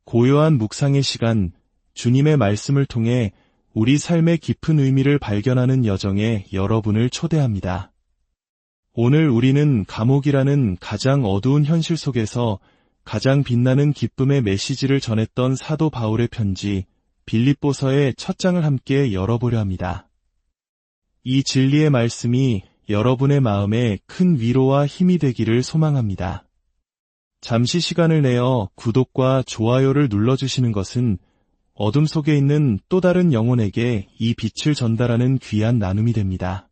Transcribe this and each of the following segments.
고요한 묵상의 시간, 주님의 말씀을 통해 우리 삶의 깊은 의미를 발견하는 여정에 여러분을 초대합니다. 오늘 우리는 감옥이라는 가장 어두운 현실 속에서 가장 빛나는 기쁨의 메시지를 전했던 사도 바울의 편지 빌립보서의 첫 장을 함께 열어보려 합니다. 이 진리의 말씀이 여러분의 마음에 큰 위로와 힘이 되기를 소망합니다. 잠시 시간을 내어 구독과 좋아요를 눌러주시는 것은 어둠 속에 있는 또 다른 영혼에게 이 빛을 전달하는 귀한 나눔이 됩니다.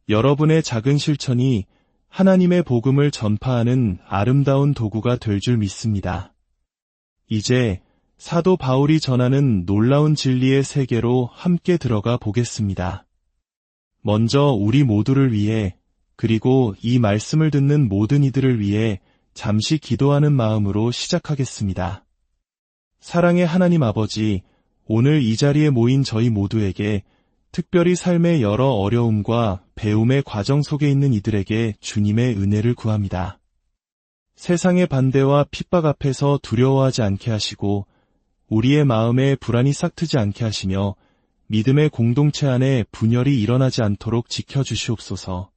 여러분의 작은 실천이 하나님의 복음을 전파하는 아름다운 도구가 될 줄 믿습니다. 이제 사도 바울이 전하는 놀라운 진리의 세계로 함께 들어가 보겠습니다. 먼저 우리 모두를 위해, 그리고 이 말씀을 듣는 모든 이들을 위해 잠시 기도하는 마음으로 시작하겠습니다. 사랑의 하나님 아버지, 오늘 이 자리에 모인 저희 모두에게, 특별히 삶의 여러 어려움과 배움의 과정 속에 있는 이들에게 주님의 은혜를 구합니다. 세상의 반대와 핍박 앞에서 두려워하지 않게 하시고, 우리의 마음에 불안이 싹트지 않게 하시며, 믿음의 공동체 안에 분열이 일어나지 않도록 지켜주시옵소서.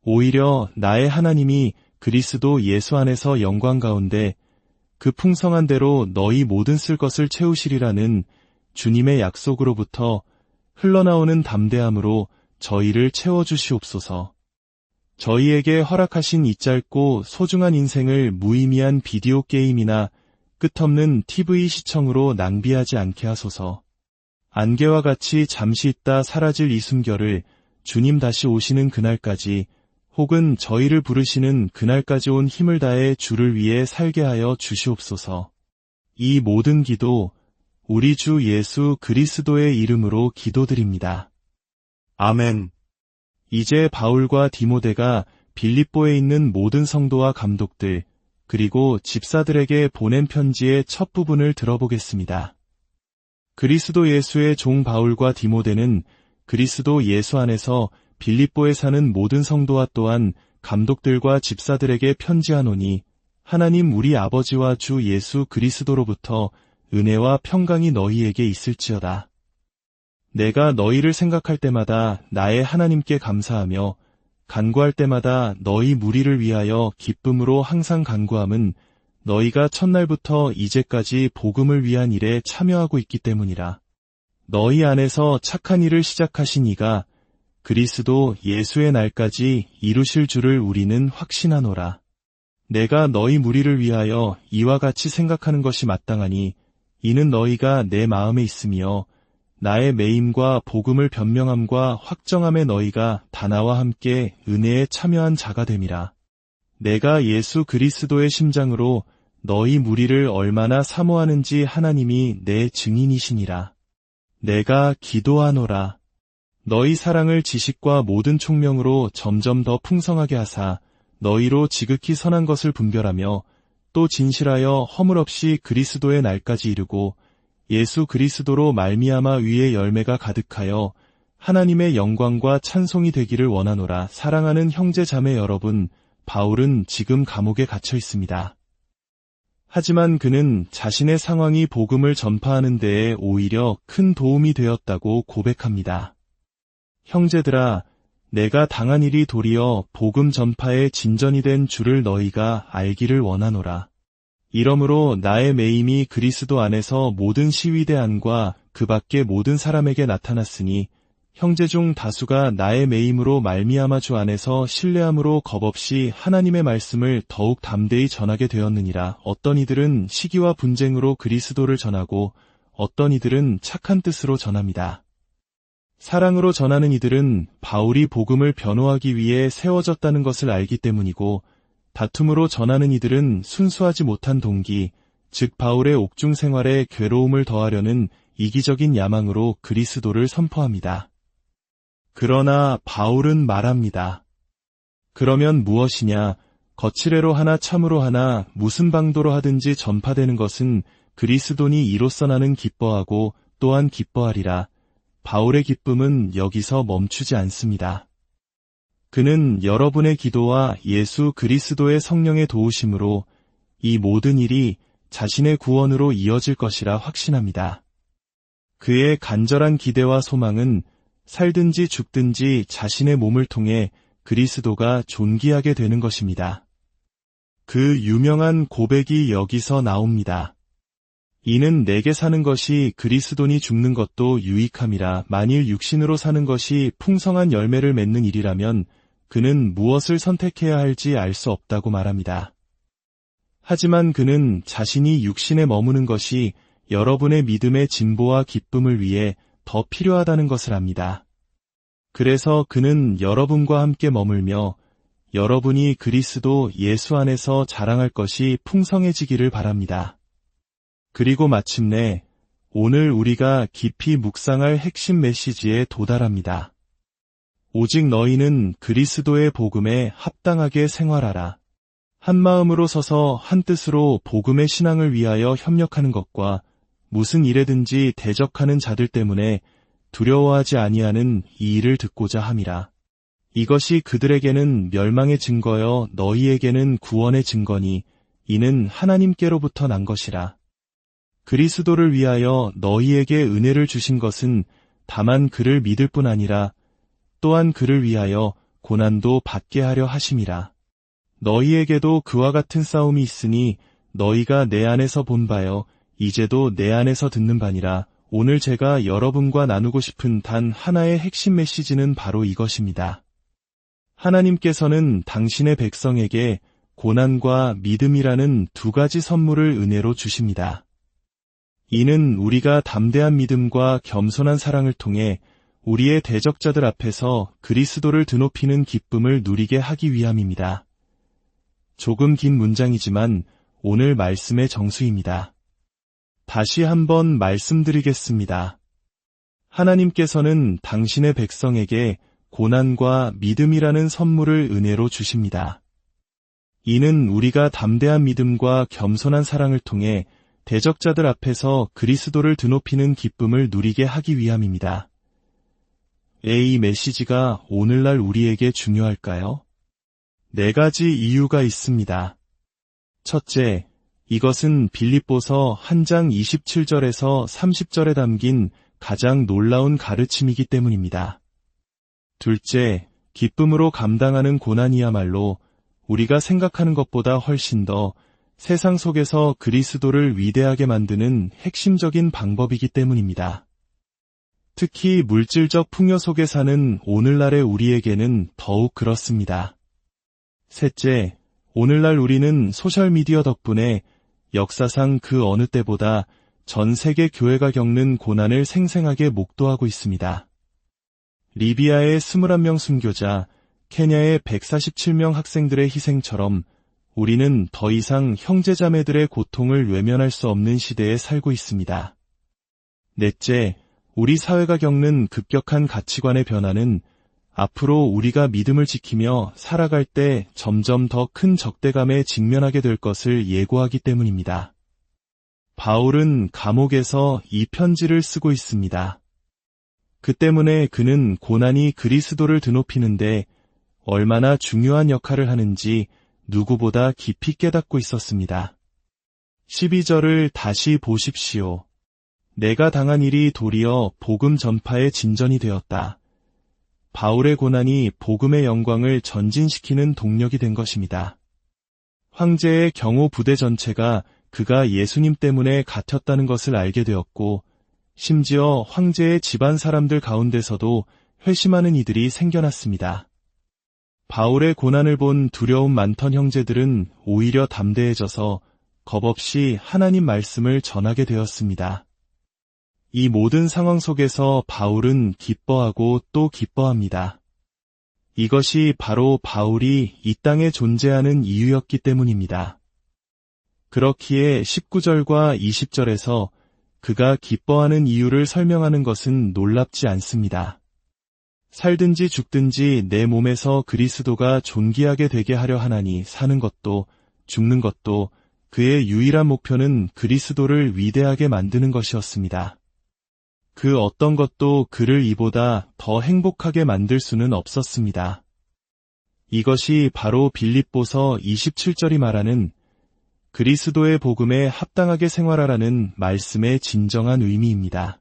오히려 나의 하나님이 그리스도 예수 안에서 영광 가운데 그 풍성한 대로 너희 모든 쓸 것을 채우시리라는 주님의 약속으로부터 흘러나오는 담대함으로 저희를 채워주시옵소서. 저희에게 허락하신 이 짧고 소중한 인생을 무의미한 비디오 게임이나 끝없는 TV 시청으로 낭비하지 않게 하소서. 안개와 같이 잠시 있다 사라질 이 숨결을 주님 다시 오시는 그날까지, 혹은 저희를 부르시는 그날까지 온 힘을 다해 주를 위해 살게 하여 주시옵소서. 이 모든 기도 우리 주 예수 그리스도의 이름으로 기도드립니다. 아멘. 이제 바울과 디모데가 빌립보에 있는 모든 성도와 감독들, 그리고 집사들에게 보낸 편지의 첫 부분을 들어보겠습니다. 그리스도 예수의 종 바울과 디모데는 그리스도 예수 안에서 빌립보에 사는 모든 성도와 또한 감독들과 집사들에게 편지하노니, 하나님 우리 아버지와 주 예수 그리스도로부터 은혜와 평강이 너희에게 있을지어다. 내가 너희를 생각할 때마다 나의 하나님께 감사하며 간구할 때마다 너희 무리를 위하여 기쁨으로 항상 간구함은 너희가 첫날부터 이제까지 복음을 위한 일에 참여하고 있기 때문이라. 너희 안에서 착한 일을 시작하신 이가 그리스도 예수의 날까지 이루실 줄을 우리는 확신하노라. 내가 너희 무리를 위하여 이와 같이 생각하는 것이 마땅하니, 이는 너희가 내 마음에 있으며 나의 매임과 복음을 변명함과 확정함에 너희가 다 나와 함께 은혜에 참여한 자가 됨이라. 내가 예수 그리스도의 심장으로 너희 무리를 얼마나 사모하는지 하나님이 내 증인이시니라. 내가 기도하노라. 너희 사랑을 지식과 모든 총명으로 점점 더 풍성하게 하사 너희로 지극히 선한 것을 분별하며 또 진실하여 허물 없이 그리스도의 날까지 이르고 예수 그리스도로 말미암아 위의 열매가 가득하여 하나님의 영광과 찬송이 되기를 원하노라. 사랑하는 형제 자매 여러분, 바울은 지금 감옥에 갇혀 있습니다. 하지만 그는 자신의 상황이 복음을 전파하는 데에 오히려 큰 도움이 되었다고 고백합니다. 형제들아, 내가 당한 일이 도리어 복음 전파의 진전이 된 줄을 너희가 알기를 원하노라. 이러므로 나의 매임이 그리스도 안에서 모든 시위대 안과 그 밖의 모든 사람에게 나타났으니, 형제 중 다수가 나의 매임으로 말미암아 주 안에서 신뢰함으로 겁없이 하나님의 말씀을 더욱 담대히 전하게 되었느니라. 어떤 이들은 시기와 분쟁으로 그리스도를 전하고 어떤 이들은 착한 뜻으로 전합니다. 사랑으로 전하는 이들은 바울이 복음을 변호하기 위해 세워졌다는 것을 알기 때문이고, 다툼으로 전하는 이들은 순수하지 못한 동기, 즉 바울의 옥중 생활에 괴로움을 더하려는 이기적인 야망으로 그리스도를 선포합니다. 그러나 바울은 말합니다. 그러면 무엇이냐? 거칠애로 하나 참으로 하나 무슨 방도로 하든지 전파되는 것은 그리스도니 이로써 나는 기뻐하고 또한 기뻐하리라. 바울의 기쁨은 여기서 멈추지 않습니다. 그는 여러분의 기도와 예수 그리스도의 성령의 도우심으로 이 모든 일이 자신의 구원으로 이어질 것이라 확신합니다. 그의 간절한 기대와 소망은 살든지 죽든지 자신의 몸을 통해 그리스도가 존귀하게 되는 것입니다. 그 유명한 고백이 여기서 나옵니다. 이는 내게 사는 것이 그리스도니 죽는 것도 유익함이라. 만일 육신으로 사는 것이 풍성한 열매를 맺는 일이라면 그는 무엇을 선택해야 할지 알 수 없다고 말합니다. 하지만 그는 자신이 육신에 머무는 것이 여러분의 믿음의 진보와 기쁨을 위해 더 필요하다는 것을 압니다. 그래서 그는 여러분과 함께 머물며 여러분이 그리스도 예수 안에서 자랑할 것이 풍성해지기를 바랍니다. 그리고 마침내 오늘 우리가 깊이 묵상할 핵심 메시지에 도달합니다. 오직 너희는 그리스도의 복음에 합당하게 생활하라. 한 마음으로 서서 한 뜻으로 복음의 신앙을 위하여 협력하는 것과 무슨 일에든지 대적하는 자들 때문에 두려워하지 아니하는 이 일을 듣고자 함이라. 이것이 그들에게는 멸망의 증거여 너희에게는 구원의 증거니 이는 하나님께로부터 난 것이라. 그리스도를 위하여 너희에게 은혜를 주신 것은 다만 그를 믿을 뿐 아니라 또한 그를 위하여 고난도 받게 하려 하심이라. 너희에게도 그와 같은 싸움이 있으니 너희가 내 안에서 본 바여 이제도 내 안에서 듣는 바니라. 오늘 제가 여러분과 나누고 싶은 단 하나의 핵심 메시지는 바로 이것입니다. 하나님께서는 당신의 백성에게 고난과 믿음이라는 두 가지 선물을 은혜로 주십니다. 이는 우리가 담대한 믿음과 겸손한 사랑을 통해 우리의 대적자들 앞에서 그리스도를 드높이는 기쁨을 누리게 하기 위함입니다. 조금 긴 문장이지만 오늘 말씀의 정수입니다. 다시 한번 말씀드리겠습니다. 하나님께서는 당신의 백성에게 고난과 믿음이라는 선물을 은혜로 주십니다. 이는 우리가 담대한 믿음과 겸손한 사랑을 통해 대적자들 앞에서 그리스도를 드높이는 기쁨을 누리게 하기 위함입니다. 이 메시지가 오늘날 우리에게 중요할까요? 4가지 이유가 있습니다. 첫째, 이것은 빌립보서 1장 27절에서 30절에 담긴 가장 놀라운 가르침이기 때문입니다. 둘째, 기쁨으로 감당하는 고난이야말로 우리가 생각하는 것보다 훨씬 더 세상 속에서 그리스도를 위대하게 만드는 핵심적인 방법이기 때문입니다. 특히 물질적 풍요 속에 사는 오늘날의 우리에게는 더욱 그렇습니다. 셋째, 오늘날 우리는 소셜미디어 덕분에 역사상 그 어느 때보다 전 세계 교회가 겪는 고난을 생생하게 목도하고 있습니다. 리비아의 21명 순교자, 케냐의 147명 학생들의 희생처럼 우리는 더 이상 형제자매들의 고통을 외면할 수 없는 시대에 살고 있습니다. 넷째, 우리 사회가 겪는 급격한 가치관의 변화는 앞으로 우리가 믿음을 지키며 살아갈 때 점점 더 큰 적대감에 직면하게 될 것을 예고하기 때문입니다. 바울은 감옥에서 이 편지를 쓰고 있습니다. 그 때문에 그는 고난이 그리스도를 드높이는데 얼마나 중요한 역할을 하는지 누구보다 깊이 깨닫고 있었습니다. 12절을 다시 보십시오. 내가 당한 일이 도리어 복음 전파의 진전이 되었다. 바울의 고난이 복음의 영광을 전진시키는 동력이 된 것입니다. 황제의 경호 부대 전체가 그가 예수님 때문에 갇혔다는 것을 알게 되었고 심지어 황제의 집안 사람들 가운데서도 회심하는 이들이 생겨났습니다. 바울의 고난을 본 두려움 많던 형제들은 오히려 담대해져서 겁없이 하나님 말씀을 전하게 되었습니다. 이 모든 상황 속에서 바울은 기뻐하고 또 기뻐합니다. 이것이 바로 바울이 이 땅에 존재하는 이유였기 때문입니다. 그렇기에 19절과 20절에서 그가 기뻐하는 이유를 설명하는 것은 놀랍지 않습니다. 살든지 죽든지 내 몸에서 그리스도가 존귀하게 되게 하려 하나니 사는 것도 죽는 것도 그의 유일한 목표는 그리스도를 위대하게 만드는 것이었습니다. 그 어떤 것도 그를 이보다 더 행복하게 만들 수는 없었습니다. 이것이 바로 빌립보서 27절이 말하는 그리스도의 복음에 합당하게 생활하라는 말씀의 진정한 의미입니다.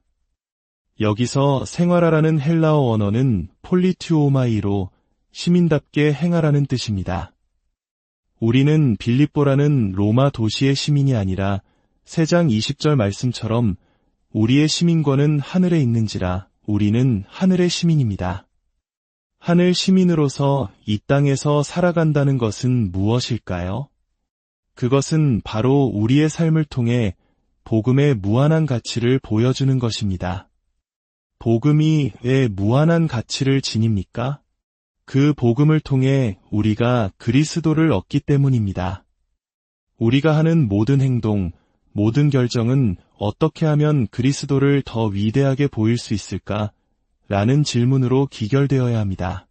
여기서 생활하라는 헬라어 원어는 폴리튜오마이로 시민답게 행하라는 뜻입니다. 우리는 빌립보라는 로마 도시의 시민이 아니라 3장 20절 말씀처럼 우리의 시민권은 하늘에 있는지라 우리는 하늘의 시민입니다. 하늘 시민으로서 이 땅에서 살아간다는 것은 무엇일까요? 그것은 바로 우리의 삶을 통해 복음의 무한한 가치를 보여주는 것입니다. 복음이 왜 무한한 가치를 지닙니까? 그 복음을 통해 우리가 그리스도를 얻기 때문입니다. 우리가 하는 모든 행동, 모든 결정은 어떻게 하면 그리스도를 더 위대하게 보일 수 있을까? 라는 질문으로 기결되어야 합니다.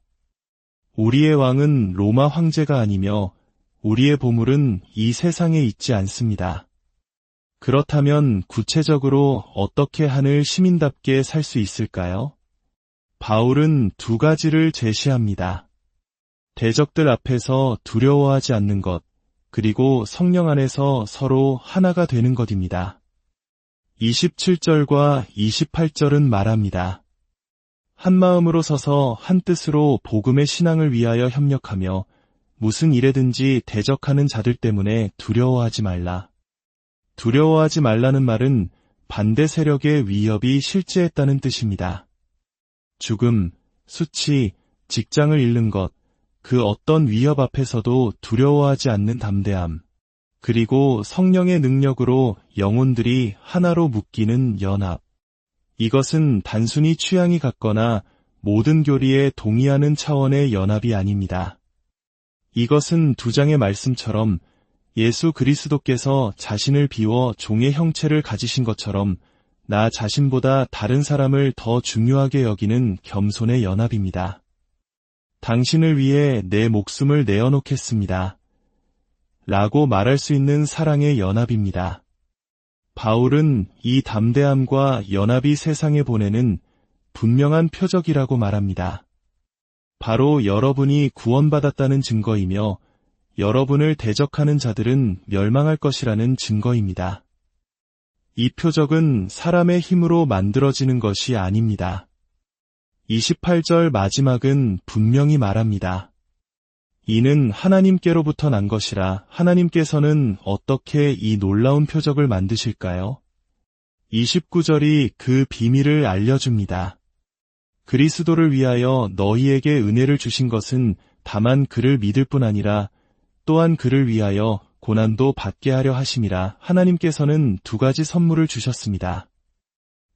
우리의 왕은 로마 황제가 아니며 우리의 보물은 이 세상에 있지 않습니다. 그렇다면 구체적으로 어떻게 하늘 시민답게 살 수 있을까요? 바울은 2가지를 제시합니다. 대적들 앞에서 두려워하지 않는 것, 그리고 성령 안에서 서로 하나가 되는 것입니다. 27절과 28절은 말합니다. 한 마음으로 서서 한 뜻으로 복음의 신앙을 위하여 협력하며 무슨 일에든지 대적하는 자들 때문에 두려워하지 말라. 두려워하지 말라는 말은 반대 세력의 위협이 실제했다는 뜻입니다. 죽음, 수치, 직장을 잃는 것, 그 어떤 위협 앞에서도 두려워하지 않는 담대함, 그리고 성령의 능력으로 영혼들이 하나로 묶이는 연합. 이것은 단순히 취향이 같거나 모든 교리에 동의하는 차원의 연합이 아닙니다. 이것은 2장의 말씀처럼 예수 그리스도께서 자신을 비워 종의 형체를 가지신 것처럼 나 자신보다 다른 사람을 더 중요하게 여기는 겸손의 연합입니다. 당신을 위해 내 목숨을 내어놓겠습니다. 라고 말할 수 있는 사랑의 연합입니다. 바울은 이 담대함과 연합이 세상에 보내는 분명한 표적이라고 말합니다. 바로 여러분이 구원받았다는 증거이며 여러분을 대적하는 자들은 멸망할 것이라는 증거입니다. 이 표적은 사람의 힘으로 만들어지는 것이 아닙니다. 28절 마지막은 분명히 말합니다. 이는 하나님께로부터 난 것이라 하나님께서는 어떻게 이 놀라운 표적을 만드실까요? 29절이 그 비밀을 알려줍니다. 그리스도를 위하여 너희에게 은혜를 주신 것은 다만 그를 믿을 뿐 아니라 또한 그를 위하여 고난도 받게 하려 하심이라. 하나님께서는 2가지 선물을 주셨습니다.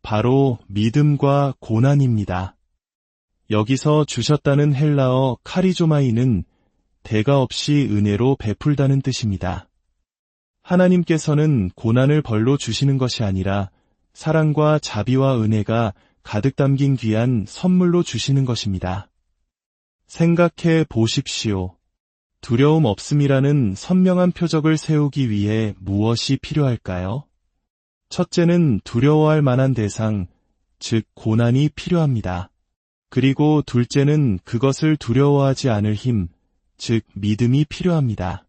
바로 믿음과 고난입니다. 여기서 주셨다는 헬라어 카리조마이는 대가 없이 은혜로 베풀다는 뜻입니다. 하나님께서는 고난을 벌로 주시는 것이 아니라 사랑과 자비와 은혜가 가득 담긴 귀한 선물로 주시는 것입니다. 생각해 보십시오. 두려움 없음이라는 선명한 표적을 세우기 위해 무엇이 필요할까요? 첫째는 두려워할 만한 대상, 즉 고난이 필요합니다. 그리고 둘째는 그것을 두려워하지 않을 힘, 즉 믿음이 필요합니다.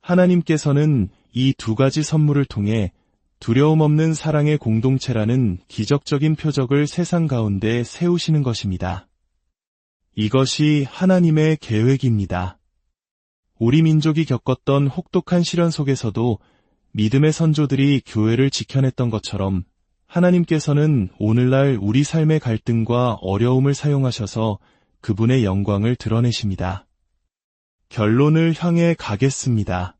하나님께서는 이 2가지 선물을 통해 두려움 없는 사랑의 공동체라는 기적적인 표적을 세상 가운데 세우시는 것입니다. 이것이 하나님의 계획입니다. 우리 민족이 겪었던 혹독한 시련 속에서도 믿음의 선조들이 교회를 지켜냈던 것처럼 하나님께서는 오늘날 우리 삶의 갈등과 어려움을 사용하셔서 그분의 영광을 드러내십니다. 결론을 향해 가겠습니다.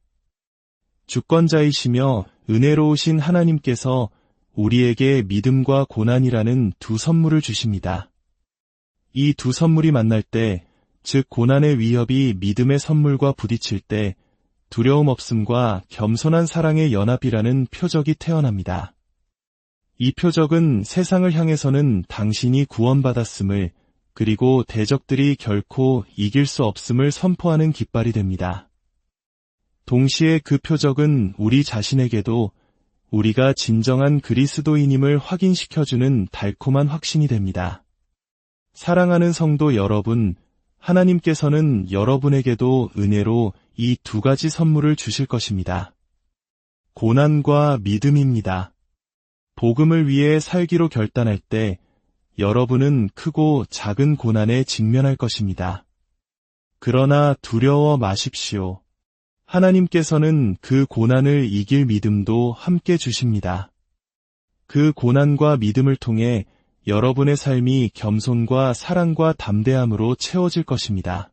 주권자이시며 은혜로우신 하나님께서 우리에게 믿음과 고난이라는 2 선물을 주십니다. 이 2 선물이 만날 때, 즉 고난의 위협이 믿음의 선물과 부딪힐 때 두려움 없음과 겸손한 사랑의 연합이라는 표적이 태어납니다. 이 표적은 세상을 향해서는 당신이 구원받았음을, 그리고 대적들이 결코 이길 수 없음을 선포하는 깃발이 됩니다. 동시에 그 표적은 우리 자신에게도 우리가 진정한 그리스도인임을 확인시켜주는 달콤한 확신이 됩니다. 사랑하는 성도 여러분, 하나님께서는 여러분에게도 은혜로 이 2가지 선물을 주실 것입니다. 고난과 믿음입니다. 복음을 위해 살기로 결단할 때 여러분은 크고 작은 고난에 직면할 것입니다. 그러나 두려워 마십시오. 하나님께서는 그 고난을 이길 믿음도 함께 주십니다. 그 고난과 믿음을 통해 여러분의 삶이 겸손과 사랑과 담대함으로 채워질 것입니다.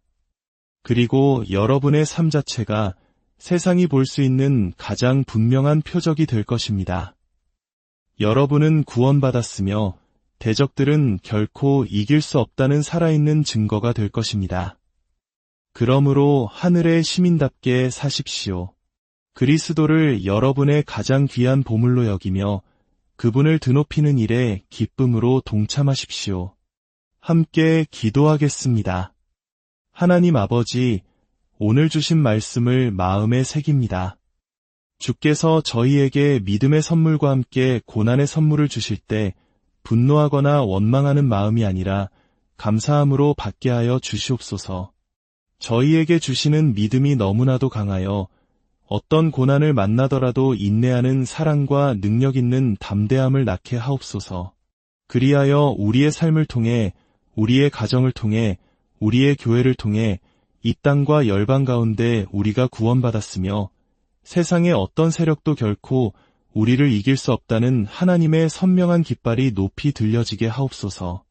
그리고 여러분의 삶 자체가 세상이 볼 수 있는 가장 분명한 표적이 될 것입니다. 여러분은 구원받았으며 대적들은 결코 이길 수 없다는 살아있는 증거가 될 것입니다. 그러므로 하늘의 시민답게 사십시오. 그리스도를 여러분의 가장 귀한 보물로 여기며 그분을 드높이는 일에 기쁨으로 동참하십시오. 함께 기도하겠습니다. 하나님 아버지, 오늘 주신 말씀을 마음에 새깁니다. 주께서 저희에게 믿음의 선물과 함께 고난의 선물을 주실 때 분노하거나 원망하는 마음이 아니라 감사함으로 받게 하여 주시옵소서. 저희에게 주시는 믿음이 너무나도 강하여 어떤 고난을 만나더라도 인내하는 사랑과 능력 있는 담대함을 낳게 하옵소서. 그리하여 우리의 삶을 통해, 우리의 가정을 통해, 우리의 교회를 통해 이 땅과 열방 가운데 우리가 구원받았으며 세상의 어떤 세력도 결코 우리를 이길 수 없다는 하나님의 선명한 깃발이 높이 들려지게 하옵소서.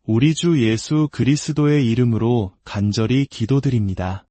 우리 주 예수 그리스도의 이름으로 간절히 기도드립니다.